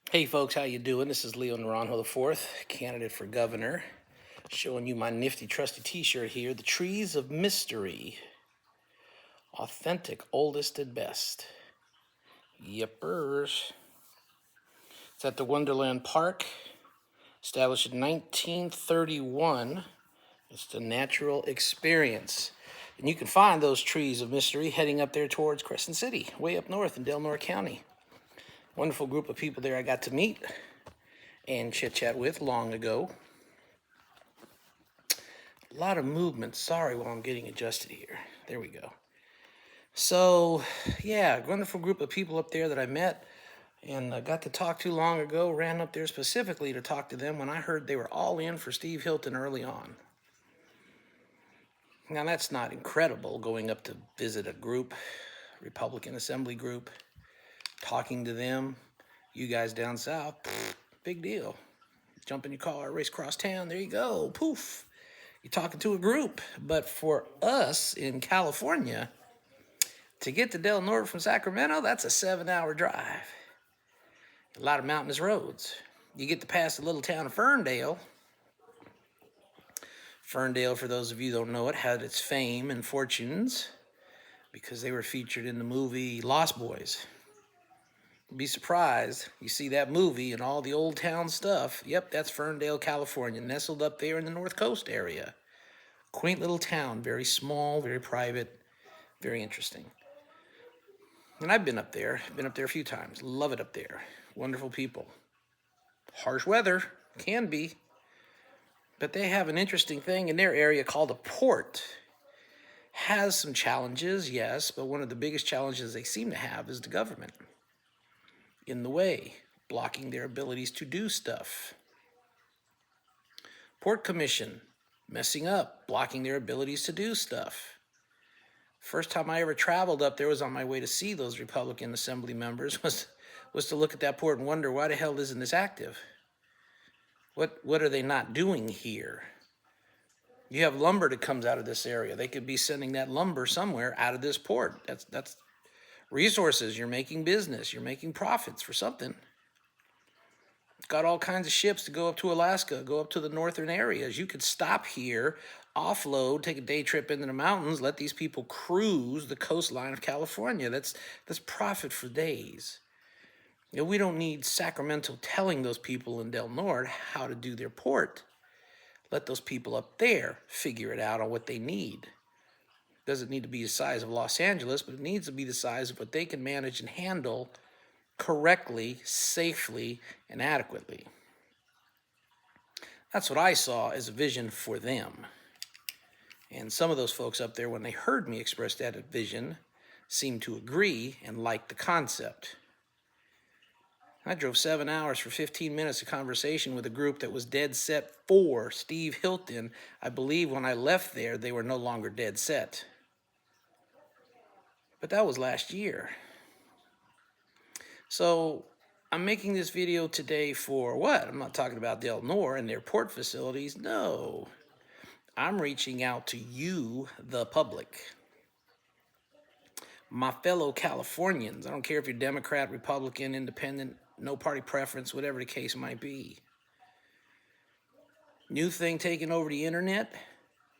Hey folks, how you doing? This is Naranjo the Fourth, candidate for governor, showing you my nifty trusty t-shirt here, The Trees of Mystery. Authentic, oldest and best. Yippers. It's at the Wonderland Park, established in 1931. It's the natural experience. And you can find those Trees of Mystery heading up there towards Crescent City, way up north in Del Norte County. Wonderful group of people there I got to meet and chit-chat with long ago. A lot of movement. Sorry while I'm getting adjusted here. There we go. So, yeah, wonderful group of people up there that I met and I got to talk to long ago. Ran up there specifically to talk to them when I heard they were all in for Steve Hilton early on. Now, that's not incredible, going up to visit a group, Republican Assembly group, talking to them. You guys down south, big deal. Jump in your car, race across town, there you go, poof. You're talking to a group. But for us in California, to get to Del Norte from Sacramento, that's a 7-hour drive. A lot of mountainous roads. You get to pass the little town of Ferndale. Ferndale, for those of you who don't know it, had its fame and fortunes because they were featured in the movie Lost Boys. You'd be surprised. You see that movie and all the old town stuff. Yep, that's Ferndale, California, nestled up there in the North Coast area. Quaint little town, very small, very private, very interesting. And I've been up there a few times. Love it up there. Wonderful people. Harsh weather, can be. But they have an interesting thing in their area called a port. Has some challenges, yes, but one of the biggest challenges they seem to have is the government in the way, blocking their abilities to do stuff. Port Commission, messing up, blocking their abilities to do stuff. First time I ever traveled up there was on my way to see those Republican Assembly members, was to look at that port and wonder, why the hell isn't this active? What are they not doing here? You have lumber that comes out of this area. They could be sending that lumber somewhere out of this port. That's resources. You're making business. You're making profits for something. Got all kinds of ships to go up to Alaska, go up to the northern areas. You could stop here, offload, take a day trip into the mountains, let these people cruise the coastline of California. That's profit for days. You know, we don't need Sacramento telling those people in Del Norte how to do their port. Let those people up there figure it out on what they need. Doesn't need to be the size of Los Angeles, but it needs to be the size of what they can manage and handle correctly, safely, and adequately. That's what I saw as a vision for them. And some of those folks up there, when they heard me express that vision, seemed to agree and like the concept. I drove 7 hours for 15 minutes of conversation with a group that was dead set for Steve Hilton. I believe when I left there, they were no longer dead set. But that was last year. So I'm making this video today for what? I'm not talking about Del Norte and their port facilities. No. I'm reaching out to you, the public. My fellow Californians. I don't care if you're Democrat, Republican, Independent, no party preference, whatever the case might be. New thing taking over the internet,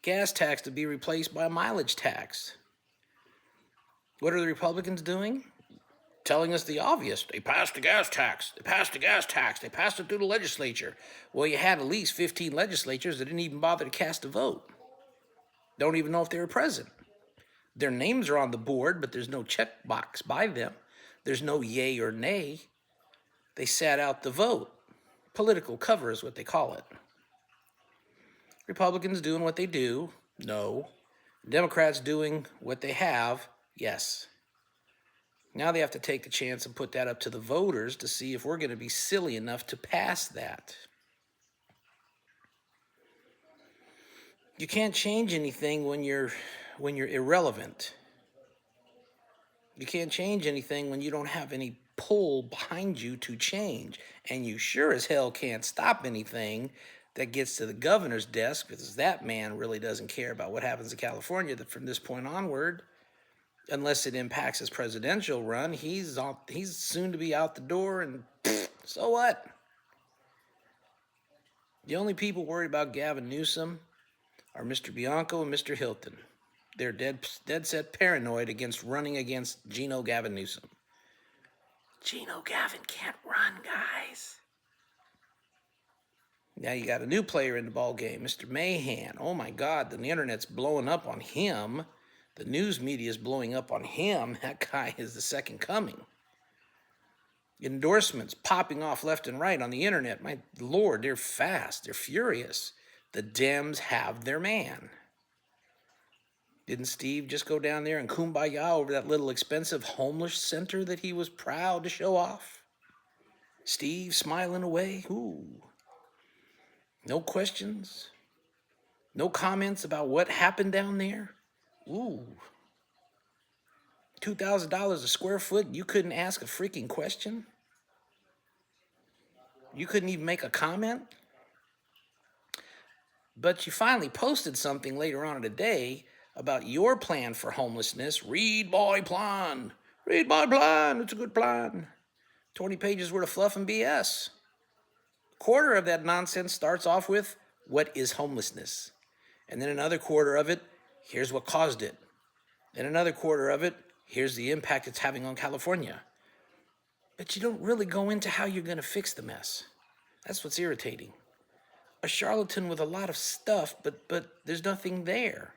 gas tax to be replaced by a mileage tax. What are the Republicans doing? Telling us the obvious. They passed the gas tax. They passed the gas tax. They passed it through the legislature. Well, you had at least 15 legislatures that didn't even bother to cast a vote. Don't even know if they were present. Their names are on the board, but there's no checkbox by them. There's no yay or nay. They sat out the vote. Political cover is what they call it. Republicans doing what they do? No. Democrats doing what they have? Yes. Now they have to take the chance and put that up to the voters to see if we're going to be silly enough to pass that. You can't change anything when you're irrelevant. You can't change anything when you don't have any pull behind you to change. And you sure as hell can't stop anything that gets to the governor's desk, because that man really doesn't care about what happens in California from this point onward. Unless it impacts his presidential run, he's soon to be out the door and So what? The only people worried about Gavin Newsom are Mr. Bianco and Mr. Hilton. They're dead set paranoid against running against Gavin Newsom. Gavin can't run, guys. Now you got a new player in the ball game, Mr. Mahan. Oh my God, the internet's blowing up on him. The news media is blowing up on him. That guy is the second coming. Endorsements popping off left and right on the internet. My Lord, they're fast. They're furious. The Dems have their man. Didn't Steve just go down there and kumbaya over that little expensive homeless center that he was proud to show off? Steve smiling away. Ooh. No questions. No comments about what happened down there. Ooh. $2,000 a square foot. You couldn't ask a freaking question? You couldn't even make a comment? But you finally posted something later on today about your plan for homelessness. Read my plan. Read my plan. It's a good plan. 20 pages worth of fluff and BS. Quarter of that nonsense starts off with, what is homelessness? And then another quarter of it, here's what caused it. Then another quarter of it, here's the impact it's having on California. But you don't really go into how you're going to fix the mess. That's what's irritating. A charlatan with a lot of stuff, but there's nothing there.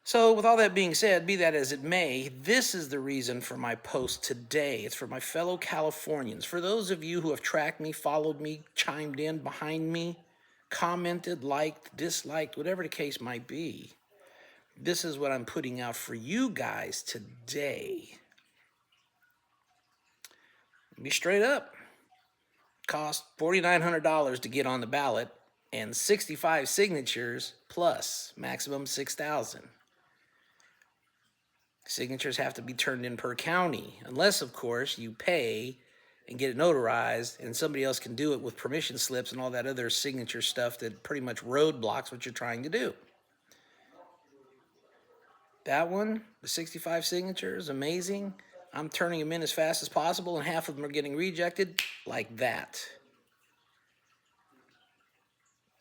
So with all that being said, be that as it may, this is the reason for my post today. It's for my fellow Californians. For those of you who have tracked me, followed me, chimed in behind me, commented, liked, disliked, whatever the case might be. This is what I'm putting out for you guys today. Be straight up. Cost $4,900 to get on the ballot and 65 signatures plus maximum 6,000. Signatures have to be turned in per county, unless, of course, you pay and get it notarized and somebody else can do it with permission slips and all that other signature stuff that pretty much roadblocks what you're trying to do. That one, the 65 signatures, amazing. I'm turning them in as fast as possible, and half of them are getting rejected like that.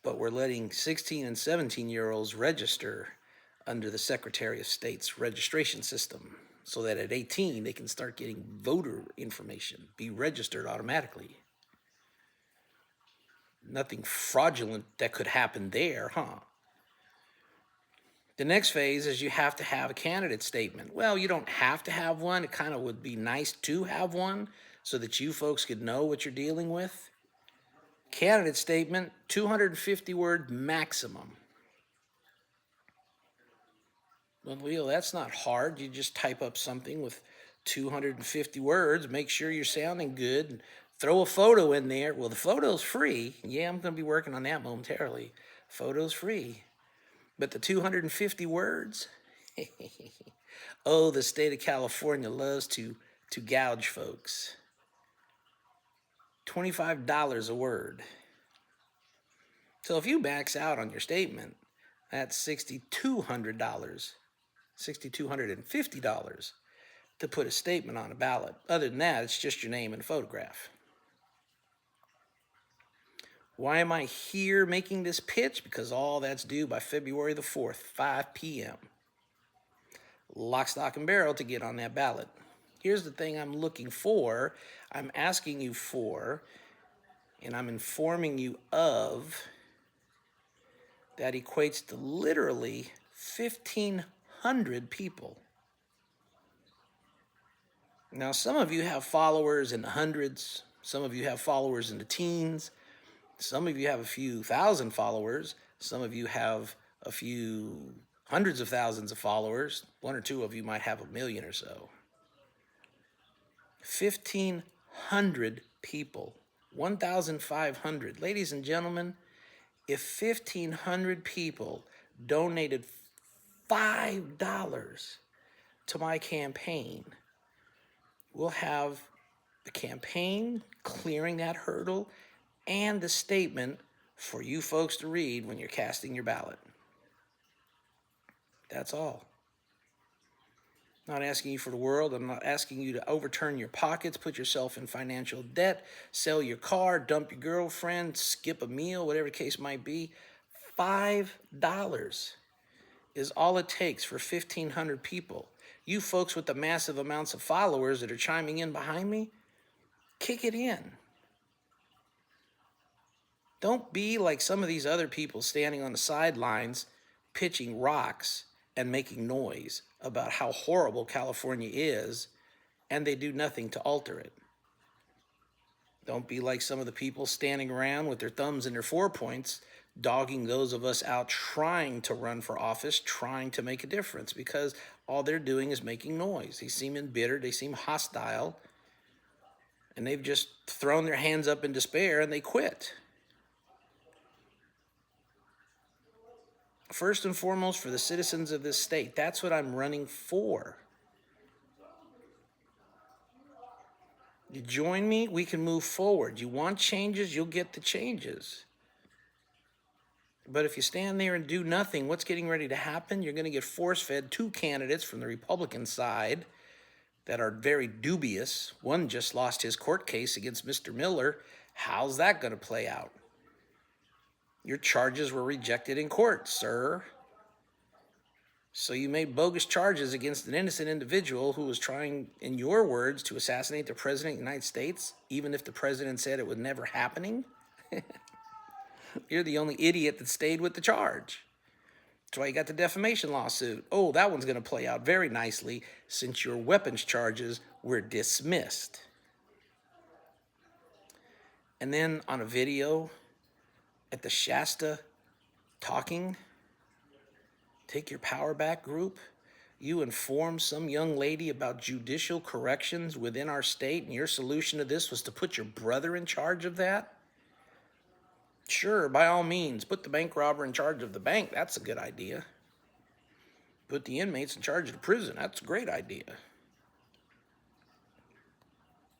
But we're letting 16 and 17-year-olds register under the Secretary of State's registration system so that at 18 they can start getting voter information, be registered automatically. Nothing fraudulent that could happen there, huh? The next phase is you have to have a candidate statement. Well, you don't have to have one. It kind of would be nice to have one so that you folks could know what you're dealing with. Candidate statement, 250 word maximum. Well, that's not hard. You just type up something with 250 words, make sure you're sounding good, and throw a photo in there. Well, the photo's free. Yeah, I'm going to be working on that momentarily. Photo's free. But the 250 words, oh, the state of California loves to gouge folks. $25 a word. So if you max out on your statement, that's $6,200, $6,250 to put a statement on a ballot. Other than that, it's just your name and a photograph. Why am I here making this pitch? Because all that's due by February the 4th, 5 p.m. Lock, stock, and barrel to get on that ballot. Here's the thing I'm looking for, I'm asking you for, and I'm informing you of, that equates to literally 1,500 people. Now, some of you have followers in the hundreds. Some of you have followers in the teens. Some of you have a few thousand followers. Some of you have a few hundreds of thousands of followers. One or two of you might have 1 million or so. 1,500 people. 1,500. Ladies and gentlemen, if 1,500 people donated $5 to my campaign, we'll have the campaign clearing that hurdle and the statement for you folks to read when you're casting your ballot. That's all. I'm not asking you for the world. I'm not asking you to overturn your pockets, put yourself in financial debt, sell your car, dump your girlfriend, skip a meal, whatever the case might be. $5 is all it takes for 1,500 people. You folks with the massive amounts of followers that are chiming in behind me, kick it in. Don't be like some of these other people standing on the sidelines pitching rocks and making noise about how horrible California is, and they do nothing to alter it. Don't be like some of the people standing around with their thumbs in their 4 points, dogging those of us out trying to run for office, trying to make a difference, because all they're doing is making noise. They seem embittered, they seem hostile, and they've just thrown their hands up in despair and they quit. First and foremost, for the citizens of this state, that's what I'm running for. You join me, we can move forward. You want changes, you'll get the changes. But if you stand there and do nothing, what's getting ready to happen? You're going to get force-fed 2 candidates from the Republican side that are very dubious. One just lost his court case against Mr. Miller. How's that going to play out? Your charges were rejected in court, sir. So you made bogus charges against an innocent individual who was trying, in your words, to assassinate the President of the United States, even if the President said it was never happening? You're the only idiot that stayed with the charge. That's why you got the defamation lawsuit. Oh, that one's going to play out very nicely since your weapons charges were dismissed. And then on a video at the Shasta talking, Take Your Power Back group, you informed some young lady about judicial corrections within our state, and your solution to this was to put your brother in charge of that? Sure, by all means, put the bank robber in charge of the bank. That's a good idea. Put the inmates in charge of the prison. That's a great idea.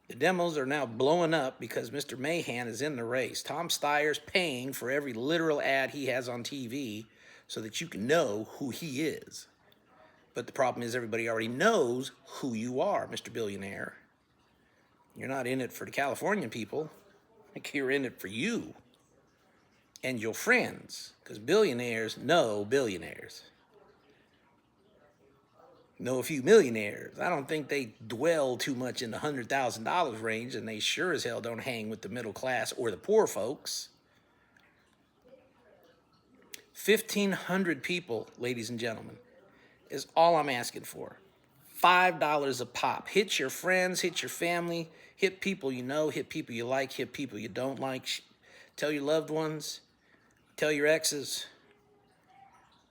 The demos are now blowing up because Mr. Mahan is in the race. Tom Steyer's paying for every literal ad he has on TV so that you can know who he is. But the problem is everybody already knows who you are, Mr. Billionaire. You're not in it for the Californian people. You're in it for you and your friends, because billionaires know billionaires. Know a few millionaires. I don't think they dwell too much in the $100,000 range, and they sure as hell don't hang with the middle class or the poor folks. 1,500 people, ladies and gentlemen, is all I'm asking for. $5 a pop. Hit your friends, hit your family, hit people you know, hit people you like, hit people you don't like. Tell your loved ones, tell your exes.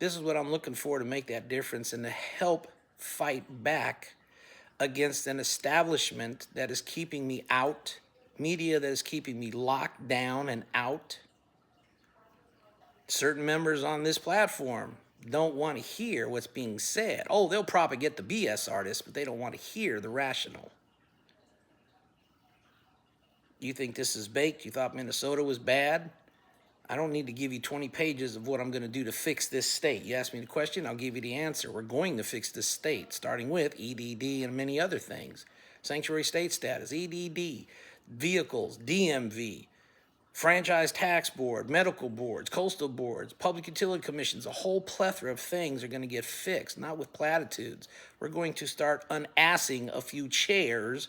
This is what I'm looking for to make that difference and to help fight back against an establishment that is keeping me out, media that is keeping me locked down and out. Certain members on this platform don't want to hear what's being said. Oh, they'll propagate the BS artists, but they don't want to hear the rational. You think this is baked? You thought Minnesota was bad? I don't need to give you 20 pages of what I'm going to do to fix this state. You ask me the question, I'll give you the answer. We're going to fix this state, starting with EDD and many other things. Sanctuary state status, EDD, vehicles, DMV, franchise tax board, medical boards, coastal boards, public utility commissions, a whole plethora of things are going to get fixed, not with platitudes. We're going to start unassing a few chairs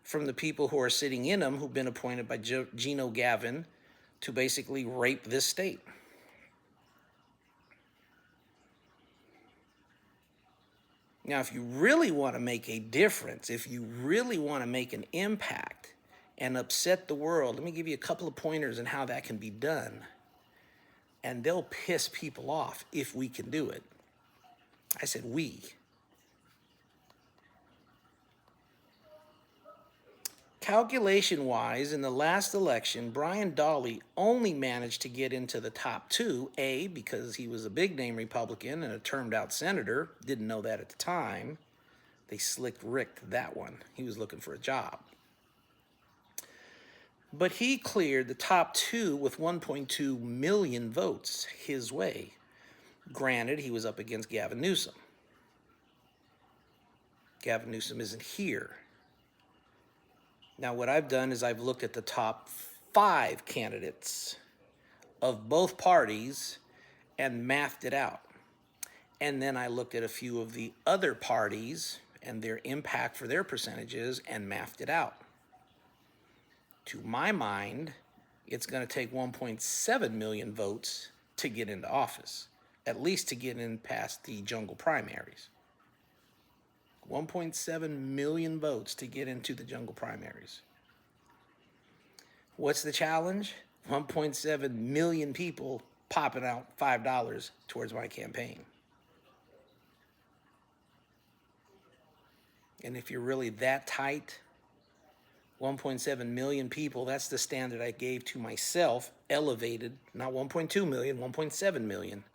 from the people who are sitting in them who've been appointed by Gino Gavin to basically rape this state. Now, if you really want to make a difference, if you really want to make an impact and upset the world, let me give you a couple of pointers on how that can be done. And they'll piss people off if we can do it. I said we. Calculation-wise, in the last election, Brian Dahle only managed to get into the top 2, A, because he was a big-name Republican and a termed-out senator. Didn't know that at the time. They slicked Rick that one. He was looking for a job. But he cleared the top 2 with 1.2 million votes his way. Granted, he was up against Gavin Newsom. Gavin Newsom isn't here. Now, what I've done is I've looked at the top 5 candidates of both parties and mathed it out. And then I looked at a few of the other parties and their impact for their percentages and mathed it out. To my mind, it's going to take 1.7 million votes to get into office, at least to get in past the jungle primaries. 1.7 million votes to get into the jungle primaries. What's the challenge? 1.7 million people popping out $5 towards my campaign. And if you're really that tight, 1.7 million people, that's the standard I gave to myself, elevated, not 1.2 million, 1.7 million.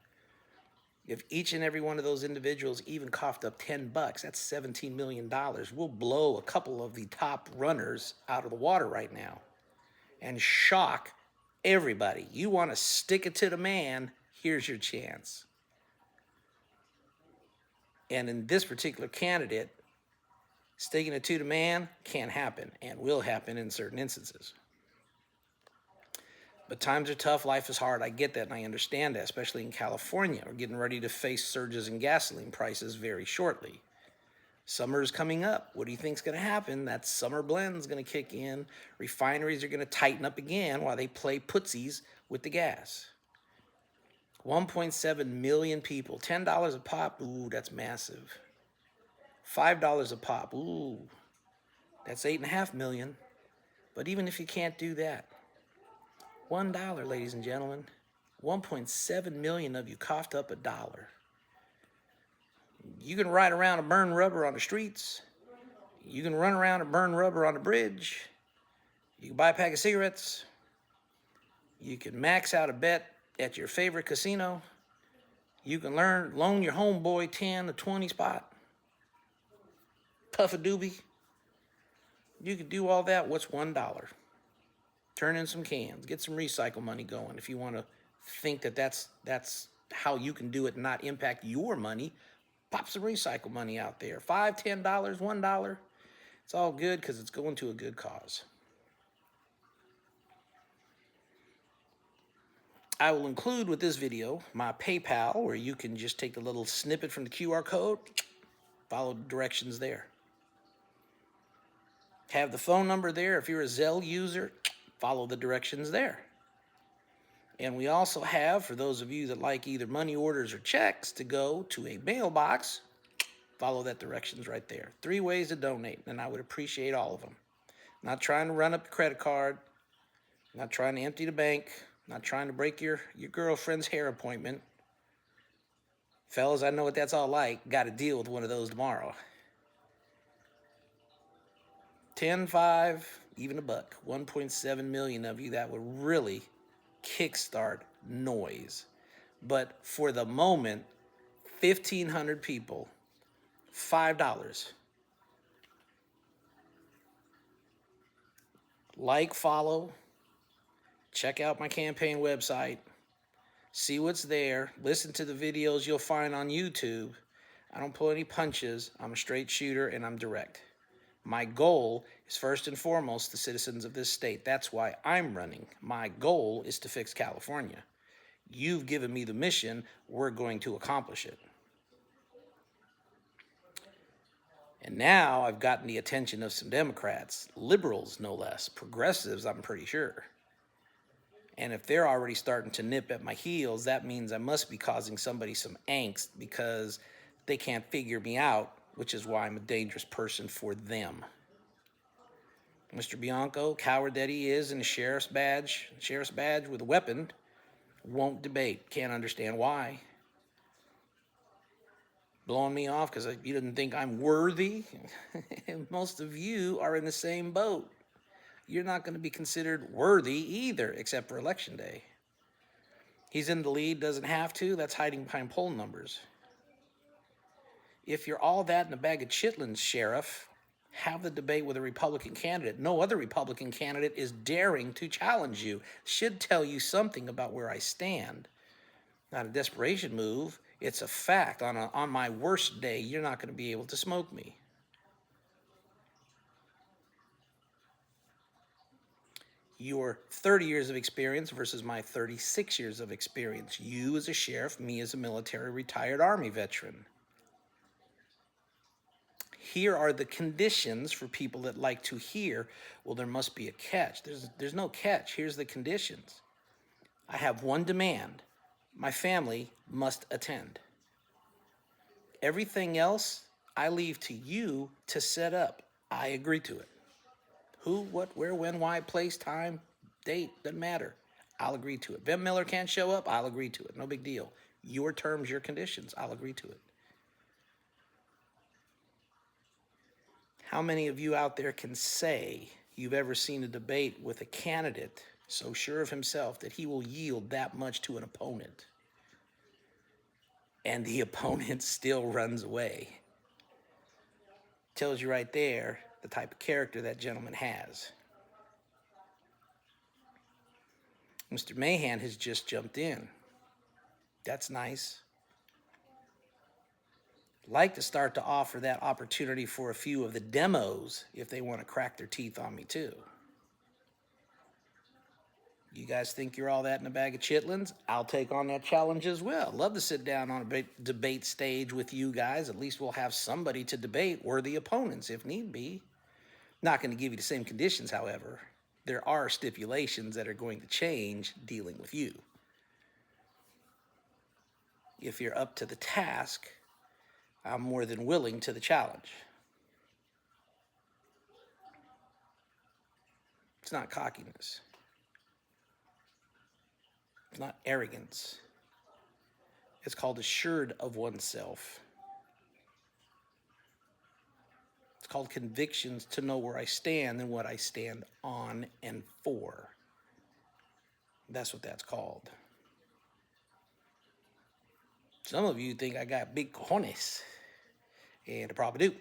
If each and every one of those individuals even coughed up $10, that's $17 million. We'll blow a couple of the top runners out of the water right now and shock everybody. You want to stick it to the man, here's your chance. And in this particular candidate, sticking it to the man can't happen and will happen in certain instances. But times are tough, life is hard. I get that and I understand that, especially in California. We're getting ready to face surges in gasoline prices very shortly. Summer is coming up. What do you think is going to happen? That summer blend is going to kick in. Refineries are going to tighten up again while they play pootsies with the gas. 1.7 million people, $10 a pop, ooh, that's massive. $5 a pop, ooh, that's 8.5 million. But even if you can't do that, $1, ladies and gentlemen, 1.7 million of you coughed up $1. You can ride around and burn rubber on the streets. You can run around and burn rubber on the bridge. You can buy a pack of cigarettes. You can max out a bet at your favorite casino. You can loan your homeboy 10 to 20 spot. Puff a doobie. You can do all that. What's $1? Turn in some cans. Get some recycle money going. If you want to think that that's how you can do it and not impact your money, pop some recycle money out there. $5, $10, $1. It's all good because it's going to a good cause. I will include with this video my PayPal, where you can just take the little snippet from the QR code, follow the directions there. Have the phone number there. If you're a Zell user, follow the directions there. And we also have, for those of you that like either money orders or checks to go to a mailbox, follow that directions right there. 3 ways to donate, and I would appreciate all of them. Not trying to run up the credit card, not trying to empty the bank, not trying to break your girlfriend's hair appointment. Fellas, I know what that's all like. Got to deal with one of those tomorrow. 10, 5, even $1. 1.7 million of you, that would really kickstart noise. But for the moment, 1,500 people, $5. Like, follow, check out my campaign website, see what's there, listen to the videos you'll find on YouTube. I don't pull any punches. I'm a straight shooter and I'm direct. My goal is first and foremost the citizens of this state. That's why I'm running. My goal is to fix California. You've given me the mission. We're going to accomplish it. And now I've gotten the attention of some Democrats, liberals no less, progressives, I'm pretty sure. And if they're already starting to nip at my heels, that means I must be causing somebody some angst because they can't figure me out, which is why I'm a dangerous person for them. Mr. Bianco, coward that he is in a sheriff's badge with a weapon, won't debate. Can't understand why. Blowing me off because you didn't think I'm worthy. Most of you are in the same boat. You're not going to be considered worthy either, except for Election Day. He's in the lead, doesn't have to. That's hiding behind poll numbers. If you're all that in a bag of chitlins, Sheriff, have the debate with a Republican candidate. No other Republican candidate is daring to challenge you. Should tell you something about where I stand. Not a desperation move. It's a fact. On my worst day, you're not going to be able to smoke me. your 30 years of experience versus my 36 years of experience. You as a sheriff, me as a military retired Army veteran. Here are the conditions for people that like to hear, well, there must be a catch. There's no catch. Here's the conditions. I have one demand. My family must attend. Everything else, I leave to you to set up. I agree to it. Who, what, where, when, why, place, time, date, doesn't matter. I'll agree to it. Ben Miller can't show up, I'll agree to it. No big deal. Your terms, your conditions, I'll agree to it. How many of you out there can say you've ever seen a debate with a candidate so sure of himself that he will yield that much to an opponent, and the opponent still runs away? Tells you right there the type of character that gentleman has. Mr. Mahan has just jumped in. That's nice. Like to start to offer that opportunity for a few of the demos if they want to crack their teeth on me too. You guys think you're all that in a bag of chitlins? I'll take on that challenge as well. Love to sit down on a debate stage with you guys. At least we'll have somebody to debate, worthy opponents if need be. Not going to give you the same conditions, however. There are stipulations that are going to change dealing with you. If you're up to the task, I'm more than willing to the challenge. It's not cockiness. It's not arrogance. It's called assured of oneself. It's called convictions, to know where I stand and what I stand on and for. That's what that's called. Some of you think I got big cojones, and I probably do.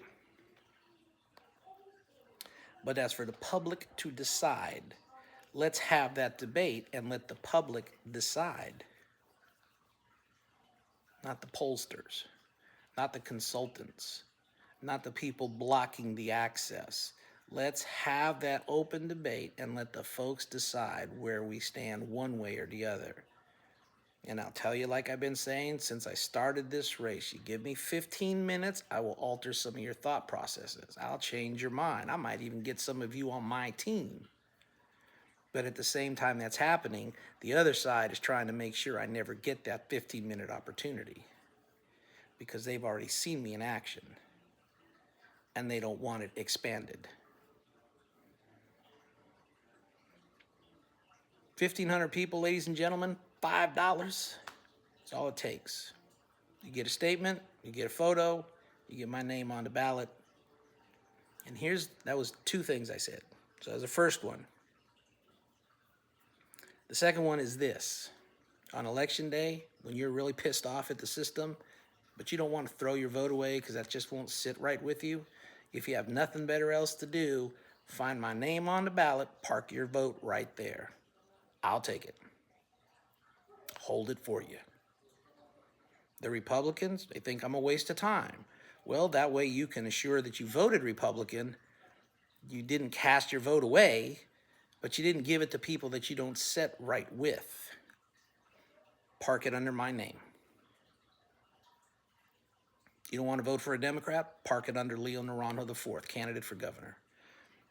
But that's for the public to decide. Let's have that debate and let the public decide. Not the pollsters, not the consultants, not the people blocking the access. Let's have that open debate and let the folks decide where we stand one way or the other. And I'll tell you, like I've been saying since I started this race, you give me 15 minutes, I will alter some of your thought processes. I'll change your mind. I might even get some of you on my team. But at the same time that's happening, the other side is trying to make sure I never get that 15-minute opportunity, because they've already seen me in action and they don't want it expanded. 1,500 people, ladies and gentlemen, $5. That's all it takes. You get a statement, you get a photo, you get my name on the ballot. And that was 2 things I said. So that was the first one. The second one is this. On election day, when you're really pissed off at the system, but you don't want to throw your vote away because that just won't sit right with you, if you have nothing better else to do, find my name on the ballot, park your vote right there. I'll take it. Hold it for you. The Republicans, they think I'm a waste of time. Well, that way you can assure that you voted Republican. You didn't cast your vote away, but you didn't give it to people that you don't set right with. Park it under my name. You don't want to vote for a Democrat? Park it under Leo Naranjo IV, candidate for governor.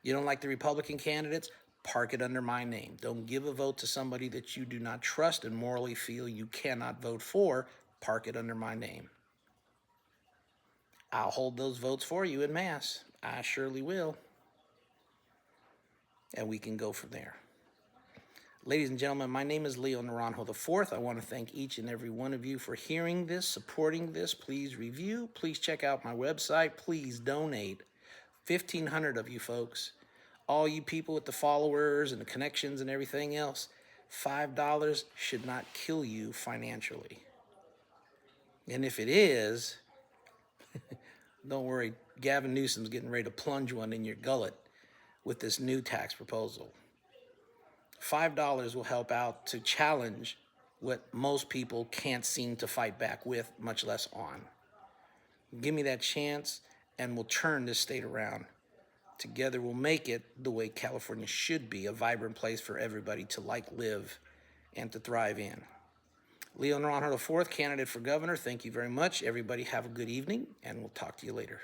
You don't like the Republican candidates? Park it under my name. Don't give a vote to somebody that you do not trust and morally feel you cannot vote for. Park it under my name. I'll hold those votes for you en masse. I surely will. And we can go from there. Ladies and gentlemen, my name is Leo Naranjo IV. I want to thank each and every one of you for hearing this, supporting this. Please review. Please check out my website. Please donate. 1,500 of you folks. All you people with the followers and the connections and everything else, $5 should not kill you financially. And if it is, don't worry, Gavin Newsom's getting ready to plunge one in your gullet with this new tax proposal. $5 will help out to challenge what most people can't seem to fight back with, much less on. Give me that chance, and we'll turn this state around Together we'll make it the way California should be, a vibrant place for everybody to live and to thrive in. Leo Naranjo IV, candidate for governor, thank you very much. Everybody have a good evening, and we'll talk to you later.